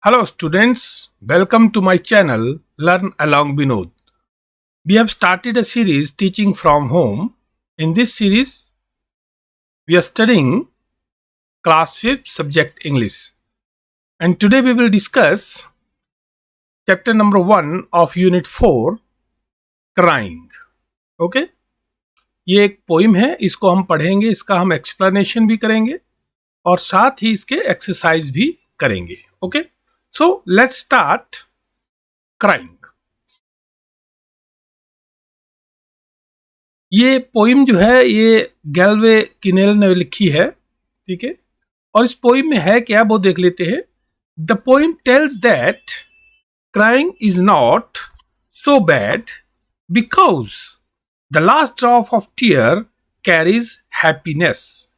Hello students, welcome to my channel Learn Along Binod. We have started a series teaching from home. In this series, we are studying class 5th subject English. And today we will discuss chapter number 1 of unit 4, Crying. Okay? ये एक poem है, इसको हम पढ़ेंगे, इसका हम explanation भी करेंगे और साथ ही इसके एक्सरसाइज भी करेंगे. Okay? So let's start crying. ये पोइम जो है ये गैल्वे किनेल ने लिखी है, ठीक है. और इस पोइम में है क्या वो देख लेते हैं. The poem tells that crying is not so bad because the last drop of tear carries happiness.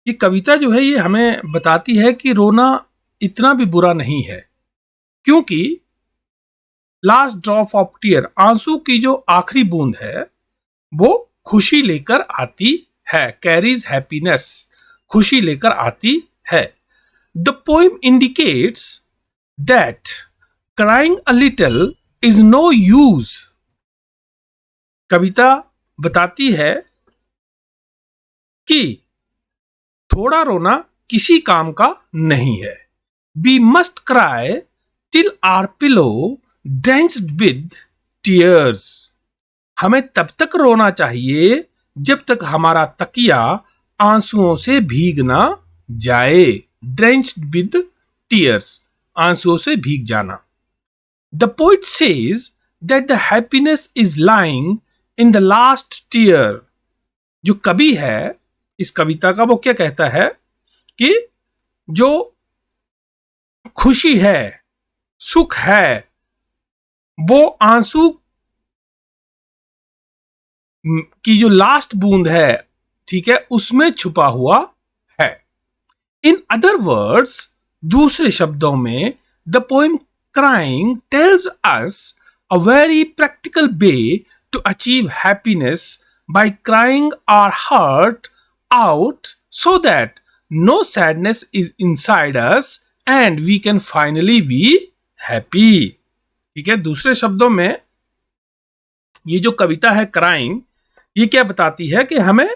ये कविता जो है ये हमें बताती है कि रोना इतना भी बुरा नहीं है, क्योंकि लास्ट ड्रॉप ऑफ टीयर, आंसू की जो आखिरी बूंद है वो खुशी लेकर आती है. कैरीज हैप्पीनेस, खुशी लेकर आती है. The poem indicates that crying a little is no use. कविता बताती है कि थोड़ा रोना किसी काम का नहीं है. We must cry till our pillow drenched with tears. हमें तब तक रोना चाहिए जब तक हमारा तकिया आंसुओं से भीग ना जाए. Drenched with tears, आंसुओं से भीग जाना. The poet says that the happiness is lying in the last tear. जो कवि है इस कविता का वो क्या कहता है कि जो खुशी है, सुख है, वो आंसू की जो लास्ट बूंद है, ठीक है, उसमें छुपा हुआ है. इन अदर वर्ड्स, दूसरे शब्दों में, the poem crying tells us a very practical way to achieve happiness by crying our heart out so that no sadness is inside us and we can finally be happy. ठीक है. दूसरे शब्दों में ये जो कविता है क्राइंग, ये क्या बताती है कि हमें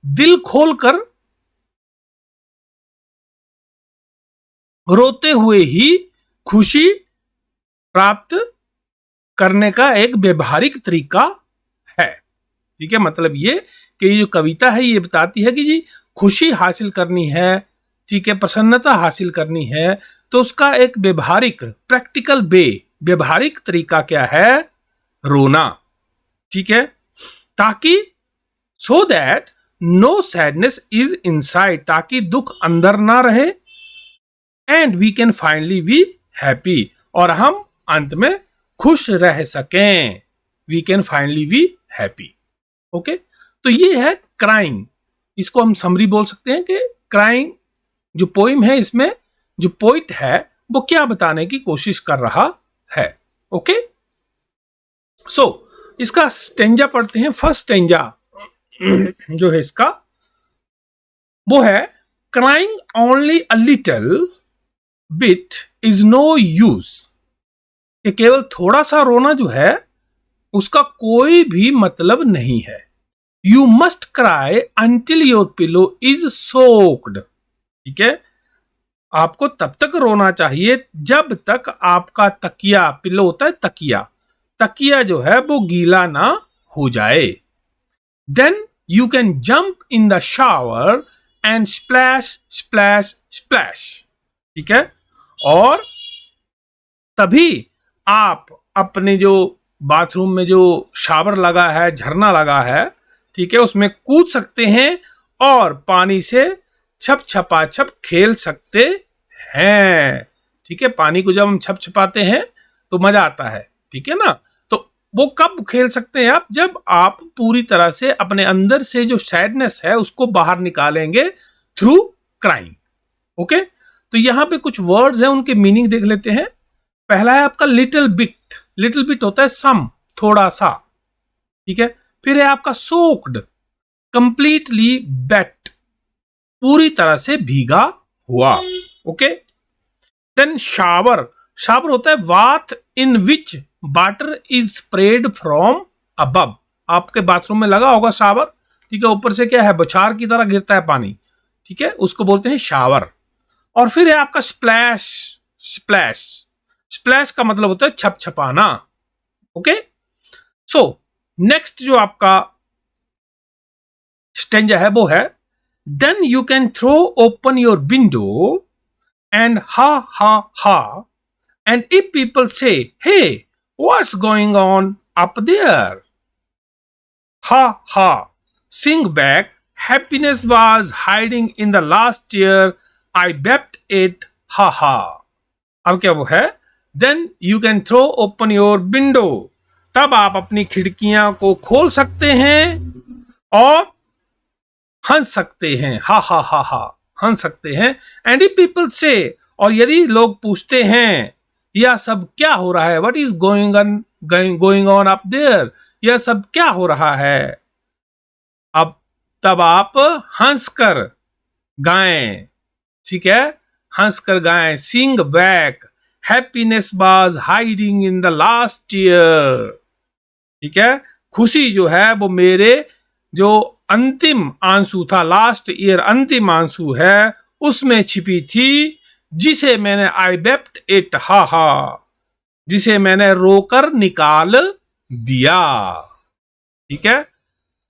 दिल खोलकर रोते हुए ही खुशी प्राप्त करने का एक व्यवहारिक तरीका है. ठीक है. मतलब ये कि ये जो कविता है ये बताती है कि जी खुशी हासिल करनी है, ठीक है, प्रसन्नता हासिल करनी है, तो उसका एक व्यवहारिक प्रैक्टिकल वे, व्यवहारिक तरीका क्या है? रोना. ठीक है. ताकि so that no sadness is inside, ताकि दुख अंदर ना रहे, and we can finally be happy, और हम अंत में खुश रह सकें. We can finally be happy. Okay. तो ये है क्राइंग. इसको हम समरी बोल सकते हैं कि क्राइंग जो पोइम है, इसमें जो पोइट है वो क्या बताने की कोशिश कर रहा है. ओके. सो इसका स्टेंजा पढ़ते हैं. फर्स्ट स्टेंजा जो है इसका वो है crying only a little bit is no use. ये केवल थोड़ा सा रोना जो है उसका कोई भी मतलब नहीं है. You must cry until your pillow is soaked. ठीक है. आपको तब तक रोना चाहिए जब तक आपका तकिया, पिलो होता है तकिया, तकिया जो है वो गीला ना हो जाए. Then you can jump in the shower and splash splash splash. ठीक है. और तभी आप अपने जो बाथरूम में जो शावर लगा है, झरना लगा है, ठीक है, उसमें कूद सकते हैं और पानी से छप छपा छप खेल सकते हैं. ठीक है. पानी को जब हम छप छपाते हैं तो मजा आता है. ठीक है ना. तो वो कब खेल सकते हैं आप? जब आप पूरी तरह से अपने अंदर से जो सैडनेस है उसको बाहर निकालेंगे थ्रू क्राइंग. ओके. तो यहां पे कुछ वर्ड्स हैं, उनके मीनिंग देख लेते हैं. पहला है आपका लिटिल बिट. लिटिल बिट होता है सम, थोड़ा सा. ठीक है. फिर है आपका सोक्ड, कंप्लीटली वेट, पूरी तरह से भीगा हुआ. ओके. देन शावर, शावर होता है bath in which water is spread from above, आपके बाथरूम में लगा होगा शावर, ठीक है, ऊपर से क्या है, बौछार की तरह गिरता है पानी, ठीक है, उसको बोलते हैं शावर। और फिर है आपका स्प्लैश, स्प्लैश, स्प्लैश का मतलब होता है छपछपाना। ओके, सो नेक्स्ट जो आपका स्टेंजा है वो है, then you can throw open your window and ha ha ha, and if people say hey what's going on up there, ha ha, sing back, happiness was hiding in the last year, I wept it, ha ha। अब क्या वो है, then you can throw open your window, तब आप अपनी खिड़कियां को खोल सकते हैं और हंस सकते हैं, हा हा हा हा, हंस सकते हैं। एंड इफ पीपल से, और यदि लोग पूछते हैं यह सब क्या हो रहा है, what is going on up there, यह सब क्या हो रहा है, अब तब आप हंसकर गाएं, ठीक है, हंसकर गाएं, sing back, happiness was hiding in the last year, ठीक है, खुशी जो है वो मेरे जो अंतिम आंसू था, लास्ट ईयर अंतिम आंसू है, उसमें छिपी थी, जिसे मैंने आई वेप्ट इट, हा हा, जिसे मैंने रोकर निकाल दिया, ठीक है।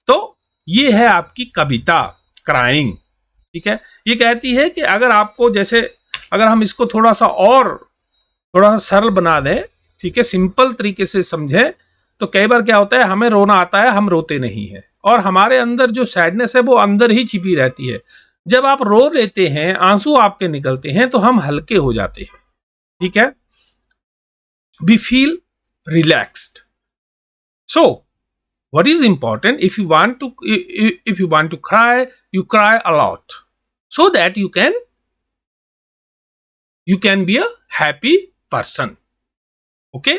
तो ये है आपकी कविता क्राइंग, ठीक है। ये कहती है कि अगर आपको, जैसे अगर हम इसको थोड़ा सा सरल बना दें, ठीक है, सिंपल तरीके से समझें, तो कई बार क्या होता है, हमें रोना आता है, हम रोते नहीं है, और हमारे अंदर जो सैडनेस है वो अंदर ही छिपी रहती है। जब आप रो लेते हैं, आंसू आपके निकलते हैं, तो हम हल्के हो जाते हैं, ठीक है, we feel relaxed. So what is important, if you want to cry, you cry a lot, so that you can be a happy person। okay,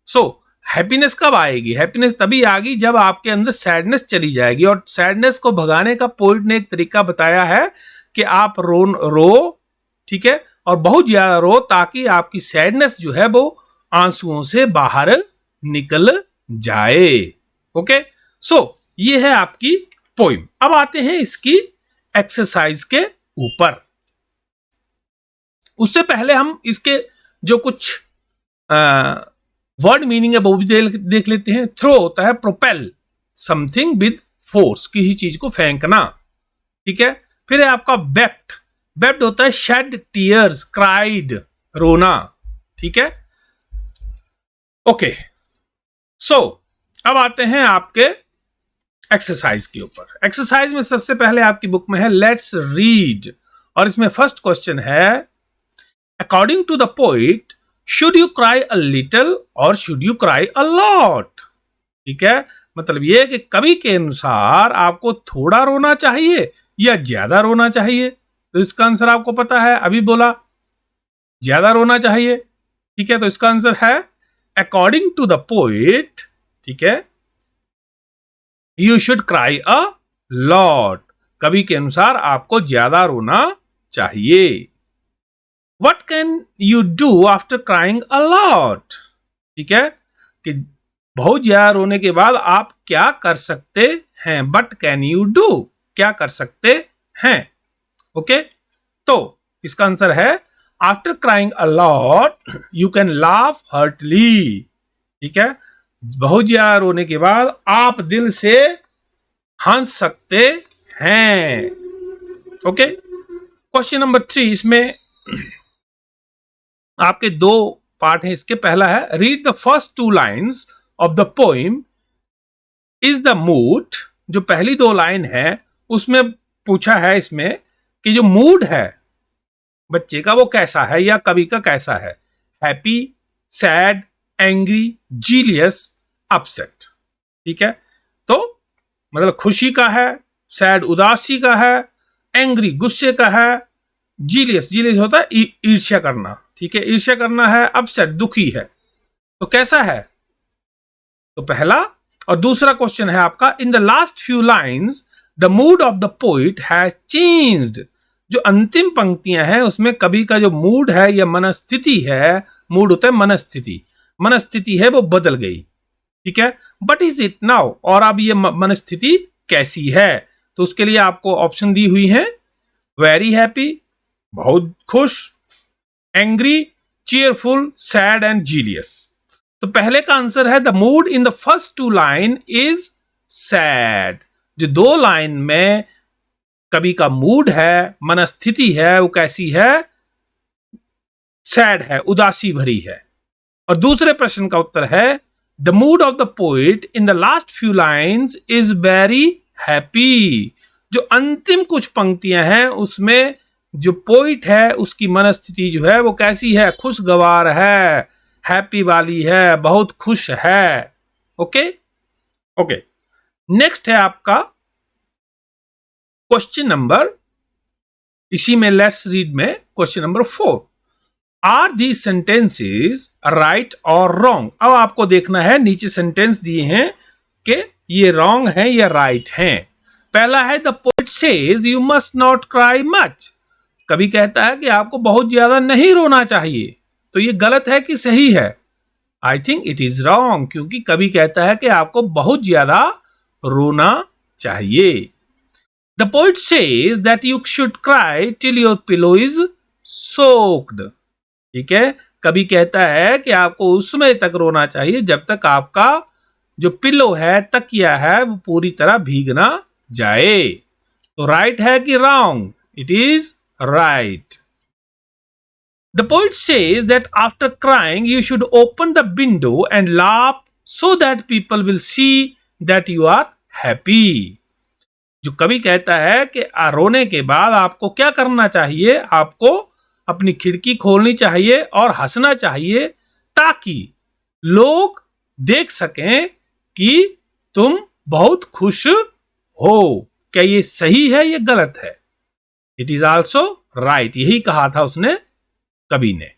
so happiness कब आएगी, हैप्पीनेस तभी आएगी जब आपके अंदर सैडनेस चली जाएगी, और सैडनेस को भगाने का पोइट ने एक तरीका बताया है कि आप रो, ठीक है, और बहुत ज्यादा रो, ताकि आपकी सैडनेस जो है वो आंसुओं से बाहर निकल जाए। ओके, सो ये है आपकी पोइम। अब आते हैं इसकी एक्सरसाइज के ऊपर। उससे पहले हम इसके जो कुछ वर्ड मीनिंग है वो भी देख लेते हैं। थ्रो होता है प्रोपेल समथिंग विद फोर्स, किसी चीज को फेंकना, ठीक है। फिर है आपका वेप्ट, वेप्ट होता है शेड टीयर्स, क्राइड, रोना, ठीक है। ओके, सो अब आते हैं आपके एक्सरसाइज के ऊपर। एक्सरसाइज में सबसे पहले आपकी बुक में है लेट्स रीड, और इसमें फर्स्ट क्वेश्चन है according to the poet should you cry a little और should you cry a lot, ठीक है। मतलब ये कि कवि के अनुसार आपको थोड़ा रोना चाहिए या ज्यादा रोना चाहिए। तो इसका आंसर आपको पता है, अभी बोला ज्यादा रोना चाहिए, ठीक है। तो इसका आंसर है अकॉर्डिंग टू द पोइट, ठीक है, you should cry a lot, कवि के अनुसार आपको ज्यादा रोना चाहिए। What can you do after crying a lot, ठीक है, कि बहुत ज्यादा रोने के बाद आप क्या कर सकते हैं। What can you do, क्या कर सकते हैं। ओके, तो इसका आंसर है after crying a lot you can laugh heartily, ठीक है। बहुत ज्यादा रोने के बाद आप दिल से हंस सकते हैं। ओके, क्वेश्चन नंबर 3, इसमें आपके दो पार्ट हैं इसके। पहला है read the first 2 lines of the poem is the mood, जो पहली 2 लाइन है उसमें पूछा है इसमें कि जो मूड है बच्चे का वो कैसा है या कवि का कैसा है। Happy, sad, angry, zealous, upset, ठीक है। तो मतलब खुशी का है, सैड उदासी का है, एंग्री गुस्से का है, जीलियस, जीलियस होता है ईर्ष्या करना, ठीक है, ईर्ष्या करना है, अपसेट दुखी है। तो कैसा है, तो पहला। और दूसरा क्वेश्चन है आपका इन the last few lines the mood off the poet has changed जो अंतिम पंक्तियां हैं उसमें कवि का जो मूड है या मनस्थिति है, मूड होता है मनस्थिति, मनस्थिति है वो बदल गई, ठीक है। बट इज इट नाउ, और अब ये मनस्थिति कैसी है, तो उसके लिए आपको ऑप्शन दी हुई है, वेरी हैप्पी, बहुत खुश, angry, cheerful, sad and jealous. तो पहले का आंसर है the mood in the first two line is sad. जो दो लाइन में कवि का मूड है, मनस्थिति है, वो कैसी है, सैड है, उदासी भरी है। और दूसरे प्रश्न का उत्तर है the mood off the poet in the last few lines is very happy. जो अंतिम कुछ पंक्तियां हैं उसमें जो पोइट है उसकी मनस्थिति जो है वो कैसी है, खुशगवार है, हैप्पी वाली है, बहुत खुश है। ओके ओके, नेक्स्ट है आपका क्वेश्चन नंबर, इसी में लेट्स रीड में question number 4, are these sentences right और रॉन्ग। अब आपको देखना है, नीचे सेंटेंस दिए हैं कि ये रॉन्ग है या राइट हैं। पहला है the poet says you must not cry much. कभी कहता है कि आपको बहुत ज्यादा नहीं रोना चाहिए, तो ये गलत है कि सही है? I think it is wrong, क्योंकि कभी कहता है कि आपको बहुत ज्यादा रोना चाहिए। The poet says that you should cry till your pillow is soaked. ठीक है, कभी कहता है कि आपको उस समय तक रोना चाहिए जब तक आपका जो पिलो है, तकिया है, वो पूरी तरह भीग ना जाए। तो राइट है कि wrong? It is right. The poet says that after crying you should open the window and laugh so that people will see that you are happy. जो कवि कहता है कि रोने के बाद आपको क्या करना चाहिए, आपको अपनी खिड़की खोलनी चाहिए और हंसना चाहिए, ताकि लोग देख सकें कि तुम बहुत खुश हो। क्या ये सही है, ये गलत है? इट इज ऑल्सो राइट, यही कहा था उसने, कवि ने।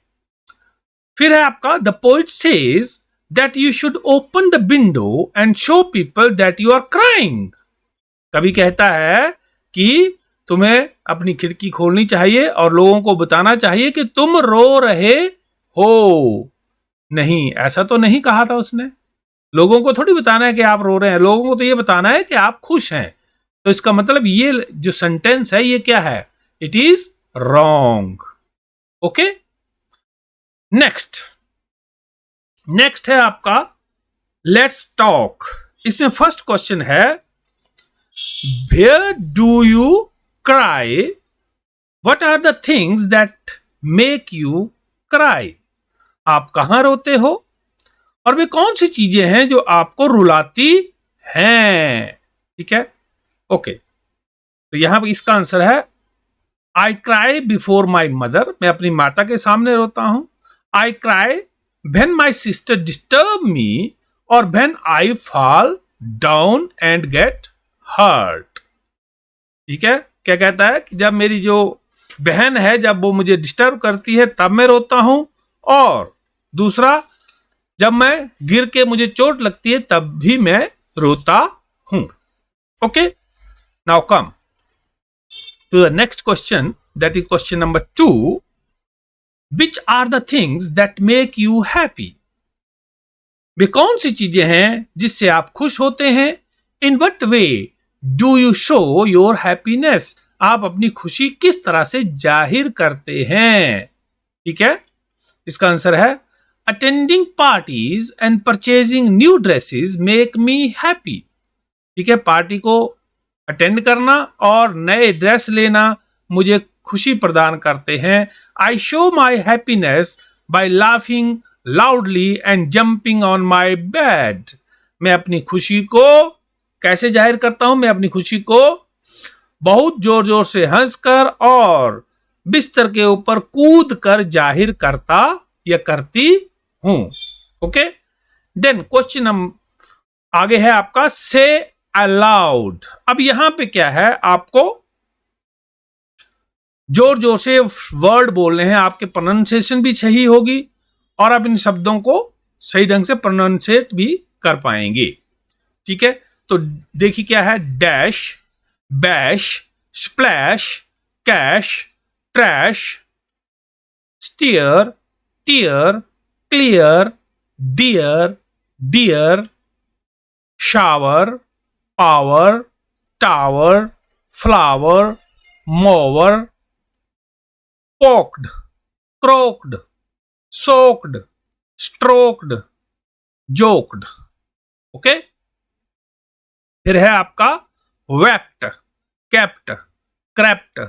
फिर है आपका the poet says that you should open the window and show people that you are crying. कवि कहता है कि तुम्हें अपनी खिड़की खोलनी चाहिए और लोगों को बताना चाहिए कि तुम रो रहे हो। नहीं, ऐसा तो नहीं कहा था उसने। लोगों को थोड़ी बताना है कि आप रो रहे हैं, लोगों को तो ये बताना है कि आप खुश हैं। तो इसका मतलब ये जो सेंटेंस है ये क्या है? It is wrong. Okay, next है आपका लेट्स टॉक। इसमें फर्स्ट क्वेश्चन है Where do you cry? What are the things that make you cry? आप कहां रोते हो और वे कौन सी चीजें हैं जो आपको रुलाती हैं? ठीक है, ओके। तो यहां पर इसका आंसर है I cry before my mother. मैं अपनी माता के सामने रोता हूं। I cry when my sister disturb me और when I fall down and get hurt. ठीक है, क्या कहता है कि जब मेरी जो बहन है, जब वो मुझे डिस्टर्ब करती है तब मैं रोता हूं, और दूसरा जब मैं गिर के मुझे चोट लगती है तब भी मैं रोता हूं। Okay, now come to the next question, that is question number 2, which are the things that make you happy? वे कौन सी चीजें हैं जिससे आप खुश होते हैं? In what way do you show your happiness? आप अपनी खुशी किस तरह से जाहिर करते हैं? ठीक है, इसका आंसर है attending parties and purchasing new dresses make me happy. ठीक है, पार्टी को अटेंड करना और नए ड्रेस लेना मुझे खुशी प्रदान करते हैं। I show my happiness bye laughing loudly and jumping on my bed. मैं अपनी खुशी को कैसे जाहिर करता हूं? मैं अपनी खुशी को बहुत जोर जोर से हंसकर और बिस्तर के ऊपर कूद कर जाहिर करता या करती हूं। ओके, देन क्वेश्चन आगे है आपका से अलाउड। अब यहां पे क्या है, आपको जोर जोर से वर्ड बोलने हैं, आपके प्रोनाउंसिएशन भी सही होगी और आप इन शब्दों को सही ढंग से प्रोनाउंसिएट भी कर पाएंगे। ठीक है, तो देखिए क्या है, dash, bash, splash, cash, trash, steer, tear, clear, dear, dear, shower, power, tower, flower, mower, poked, croaked, soaked, stroked, joked. Okay, फिर है आपका wept, kept, crept,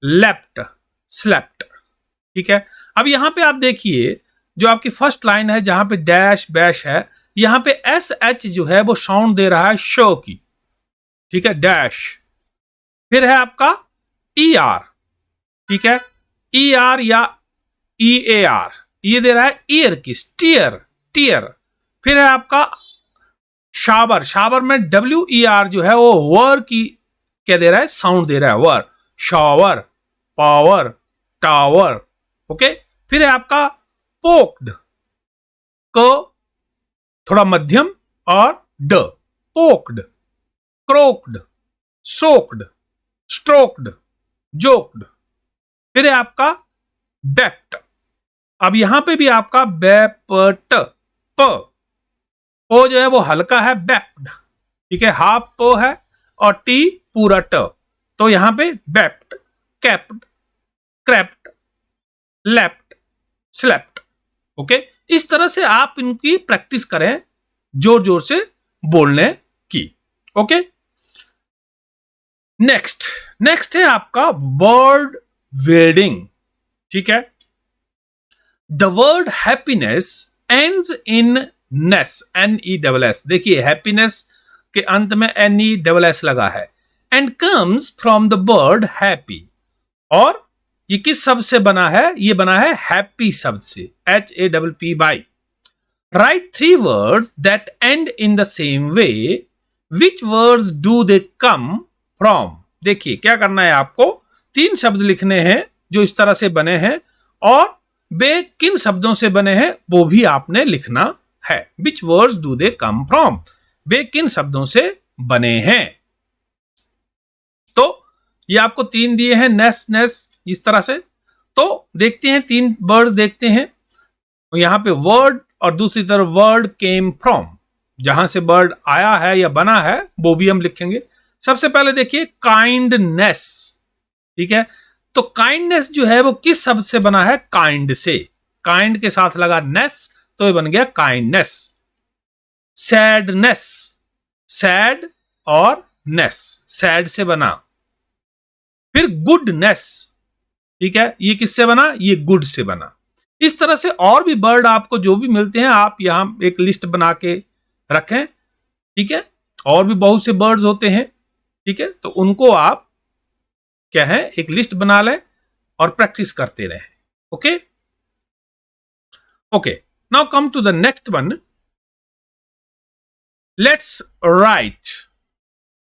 leapt, slept. ठीक है, अब यहां पे आप देखिए जो आपकी फर्स्ट लाइन है जहां पे डैश बैश है, यहां पे एस एच जो है वो साउंड दे रहा है शो की. ठीक है, डैश. फिर है आपका ई आर. ठीक है, ई आर या ई ए आर, ये दे रहा है ईयर की, स्टीयर, टीयर. फिर है आपका शावर. शावर में डब्ल्यू ई आर जो है वो वर की क्या दे रहा है, साउंड दे रहा है, वर. Shower, power, tower. ओके, फिर है आपका पोक्ड, को थोड़ा मध्यम और ड. Poked, croaked, soaked, stroked, joked. फिर है आपका बेप्ट. अब यहां पे भी आपका बेपट, प ओ जो है वो हल्का है, बेप्ड. ठीक है, हाफ पो है और टी पूरा ट, तो यहां पे बेप्ट, capped, crapped, leapt, slept. Okay, इस तरह से आप इनकी प्रैक्टिस करें जोर जोर से बोलने की. ओके, नेक्स्ट है आपका वर्ड वेडिंग. ठीक है, the word happiness ends in ness, NESS. देखिए हैप्पीनेस के अंत में NESS लगा है. And comes from the word happy. और ये किस शब्द से बना है, ये बना है हैप्पी शब्द से, HAPPY. Right 3 words that and in the same way. Which words do they come from. देखिए क्या करना है आपको, 3 शब्द लिखने हैं जो इस तरह से बने हैं, और वे किन शब्दों से बने हैं वो भी आपने लिखना है. Which words do they come from, वे किन शब्दों से बने हैं. तो ये आपको 3 दिए हैं, नेस नेस, इस तरह से. तो देखते हैं 3 वर्ड देखते हैं. यहां पे वर्ड और दूसरी तरफ वर्ड केम फ्रॉम, जहां से वर्ड आया है या बना है वो भी हम लिखेंगे. सबसे पहले देखिए काइंडनेस. ठीक है, तो काइंडनेस जो है वो किस शब्द से बना है, काइंड से. काइंड के साथ लगा नेस तो ये बन गया काइंडनेस. सैडनेस, सैड और नेस, सैड से बना. फिर गुडनेस. ठीक है, ये किससे बना, ये गुड से बना. इस तरह से और भी वर्ड आपको जो भी मिलते हैं आप यहां एक लिस्ट बना के रखें. ठीक है, और भी बहुत से वर्ड्स होते हैं. ठीक है, तो उनको आप क्या है एक लिस्ट बना लें और प्रैक्टिस करते रहें. Okay okay, now come to the next one. Let's write,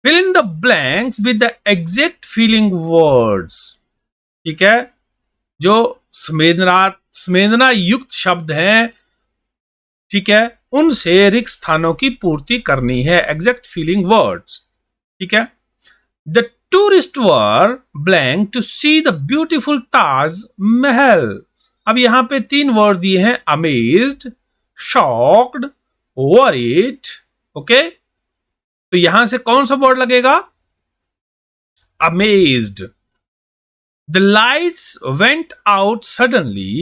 fill in the blanks with the exact feeling words. ठीक है, जो संवेदना युक्त शब्द हैं, ठीक है, उनसे रिक्त स्थानों की पूर्ति करनी है, एग्जैक्ट फीलिंग वर्ड्स. ठीक है, the tourist were blank to see the beautiful Taj Mahal. अब यहां पे 3 वर्ड दिए हैं, अमेज्ड, शॉक्ड, वरीड. ओके, तो यहां से कौन सा वर्ड लगेगा, amazed. The lights went out suddenly.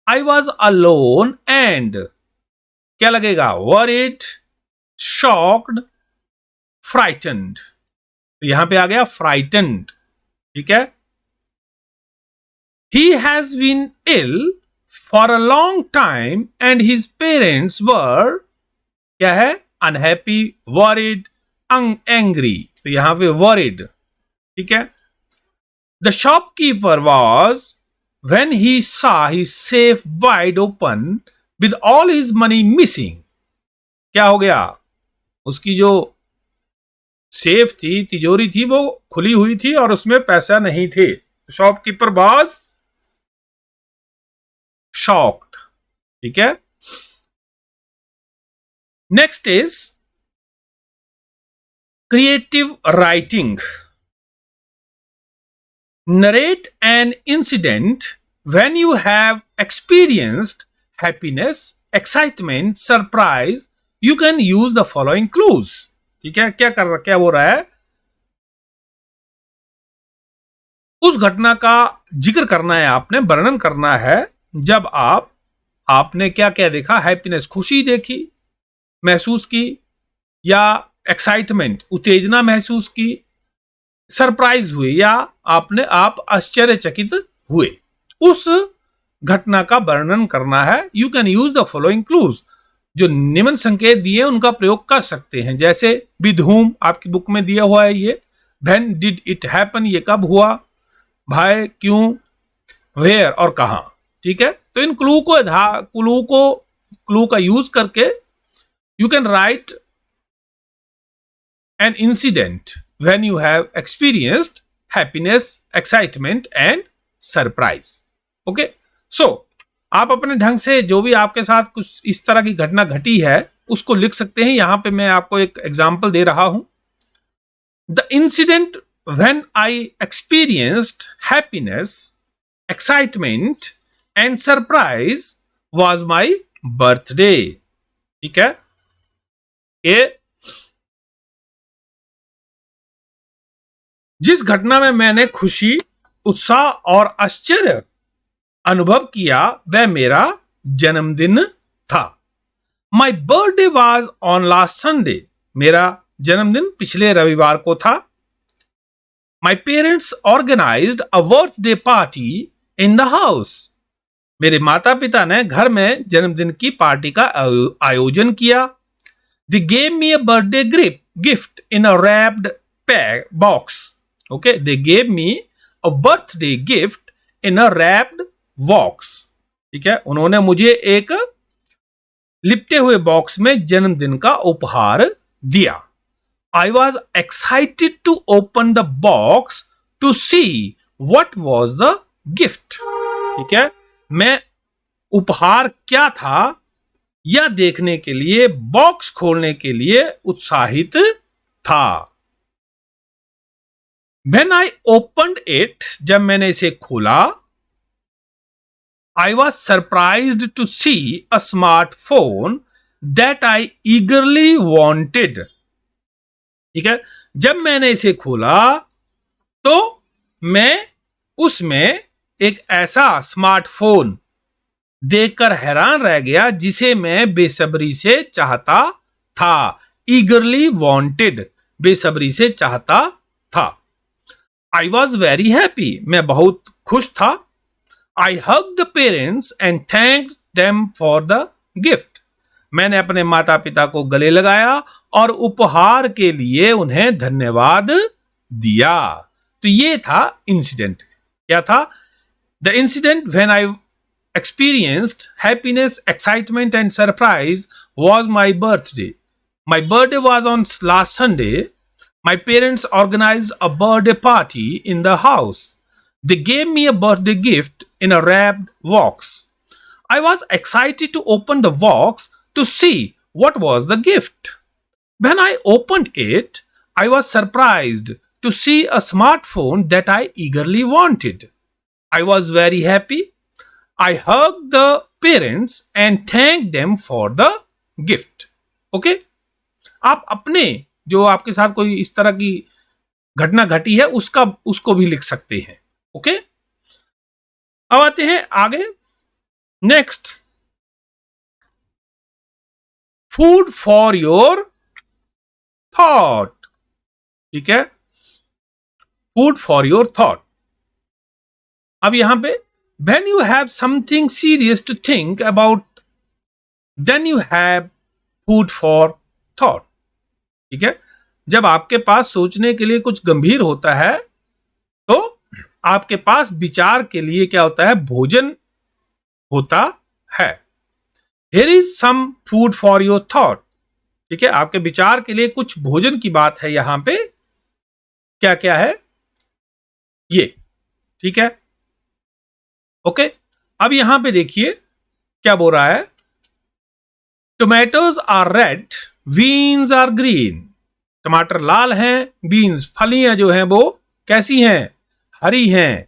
I was alone and क्या लगेगा, worried, shocked, frightened. तो यहां पे आ गया frightened. ठीक है, he has been ill for a long time and his parents were क्या है, unhappy, worried, angry. तो यहां पे worried. ठीक है, the shopkeeper was when he saw his safe wide open with all his money missing. क्या हो गया, उसकी जो सेफ थी, तिजोरी थी, वो खुली हुई थी और उसमें पैसा नहीं थे. Shopkeeper was shocked. ठीक है, next is creative writing. Narrate an incident when you have experienced happiness, excitement, surprise. You can use the following clues. ठीक है, क्या हो रहा है, उस घटना का जिक्र करना है, आपने वर्णन करना है जब आपने क्या क्या देखा, हैप्पीनेस खुशी देखी, महसूस की, या एक्साइटमेंट उत्तेजना महसूस की, सरप्राइज हुए, या आप आश्चर्यचकित हुए, उस घटना का वर्णन करना है. You can use the following clues. जो निम्न संकेत दिए उनका प्रयोग कर सकते हैं, जैसे विद whom आपकी बुक में दिया हुआ है ये, व्हेन डिड इट हैपन ये कब हुआ, भाई क्यों, वेयर और कहां. ठीक है, तो इन क्लू का यूज करके you can write an incident when you have experienced happiness, excitement and surprise. Okay, so आप अपने ढंग से जो भी आपके साथ कुछ इस तरह की घटना घटी है उसको लिख सकते हैं. यहां पे मैं आपको एक एग्जाम्पल दे रहा हूं. The incident when I experienced happiness, excitement and surprise was my birthday. ठीक है, ये जिस घटना में मैंने खुशी, उत्साह और आश्चर्य अनुभव किया वह मेरा जन्मदिन था. My birthday was on last Sunday. मेरा जन्मदिन पिछले रविवार को था. My parents organized a birthday party in the house. मेरे माता पिता ने घर में जन्मदिन की पार्टी का आयोजन किया. They gave me a birthday gift in a wrapped box. Okay, they gave me a birthday gift in a wrapped box. ठीक है, उन्होंने मुझे एक लिपटे हुए बॉक्स में जन्मदिन का उपहार दिया. I was excited to open the box to see what was the gift. ठीक है, मैं उपहार क्या था यह देखने के लिए बॉक्स खोलने के लिए उत्साहित था. When I opened it, जब मैंने इसे खोला, I was surprised to see a smartphone that I eagerly wanted. ठीक है, जब मैंने इसे खोला तो मैं उसमें एक ऐसा स्मार्टफोन देखकर हैरान रह गया जिसे मैं बेसब्री से चाहता था. ईगरली वॉन्टेड, बेसब्री से चाहता था. आई वॉज वेरी हैप्पी, मैं बहुत खुश था. I hug the parents and thank them for the gift. मैंने अपने माता पिता को गले लगाया और उपहार के लिए उन्हें धन्यवाद दिया. तो ये था इंसिडेंट. क्या था? The incident when I experienced happiness, excitement and surprise was my birthday. My birthday was on last Sunday. My parents organized a birthday party in the house. They gave me a birthday gift in a wrapped box. I was excited to open the box to see what was the gift. When I opened it, I was surprised to see a smartphone that I eagerly wanted. I was very happy. I hugged the parents and thanked them for the gift. Okay? आप अपने जो आपके साथ कोई इस तरह की घटना घटी है उसको भी लिख सकते हैं. ओके, अब आते हैं आगे. Next, food for your thought. ठीक है, फूड फॉर योर थॉट. अब यहां पे when you have something serious to think about, then you have food for thought. ठीक है, जब आपके पास सोचने के लिए कुछ गंभीर होता है तो आपके पास विचार के लिए क्या होता है? भोजन होता है. Here is some food for your thought. ठीक है, आपके विचार के लिए कुछ भोजन की बात है यहां पे. क्या क्या है ये? ठीक है, ओके. अब यहां पे देखिए क्या बोल रहा है. Tomatoes are red, beans are green. टमाटर लाल हैं, बीन्स फलियां जो हैं वो कैसी हैं? हरी हैं।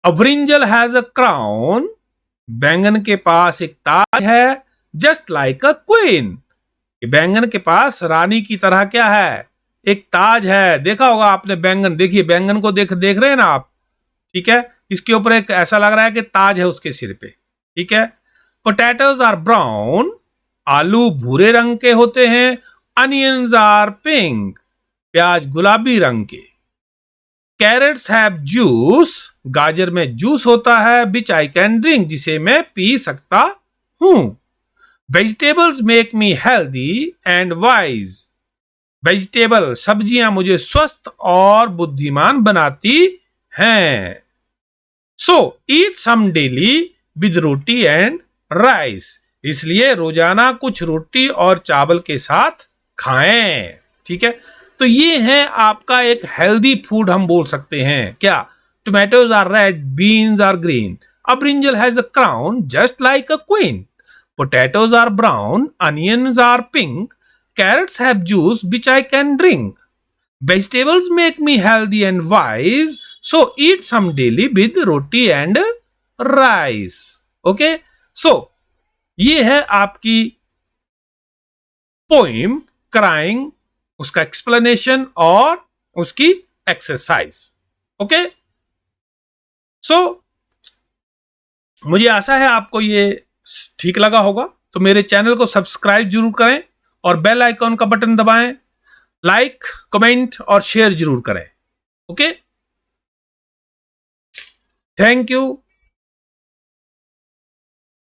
A brinjal has a crown, बैंगन के पास एक ताज है, जस्ट लाइक अ क्वीन, बैंगन के पास रानी की तरह क्या है, एक ताज है। देखा होगा आपने बैंगन, देखिए बैंगन को देख रहे हैं ना आप, ठीक है, इसके ऊपर एक ऐसा लग रहा है कि ताज है उसके सिर पे, ठीक है। पोटैटोज आर ब्राउन, आलू भूरे रंग के होते हैं। अनियंस आर पिंक, प्याज गुलाबी रंग के। कैरेट्स हैव जूस, गाजर में जूस होता है, विच आई कैन ड्रिंक, जिसे मैं पी सकता हूं। Vegetables make me healthy and wise, vegetable सब्जियां मुझे स्वस्थ और बुद्धिमान बनाती हैं। So eat some daily with roti and rice, इसलिए रोजाना कुछ रोटी और चावल के साथ खाएं, ठीक है। तो ये है आपका एक हेल्दी फूड हम बोल सकते हैं क्या। Tomatoes are red, beans are green, a brinjal has a crown just like a queen, potatoes are brown, onions are pink, carrots have juice which I can drink, vegetables make me healthy and wise, so eat some daily with roti and rice. Okay, so ये है आपकी poem crying, उसका explanation और उसकी exercise. Okay, सो मुझे आशा है आपको ये ठीक लगा होगा। तो मेरे चैनल को सब्सक्राइब जरूर करें और बेल आइकॉन का बटन दबाएं, लाइक कमेंट और शेयर जरूर करें। Okay, thank you.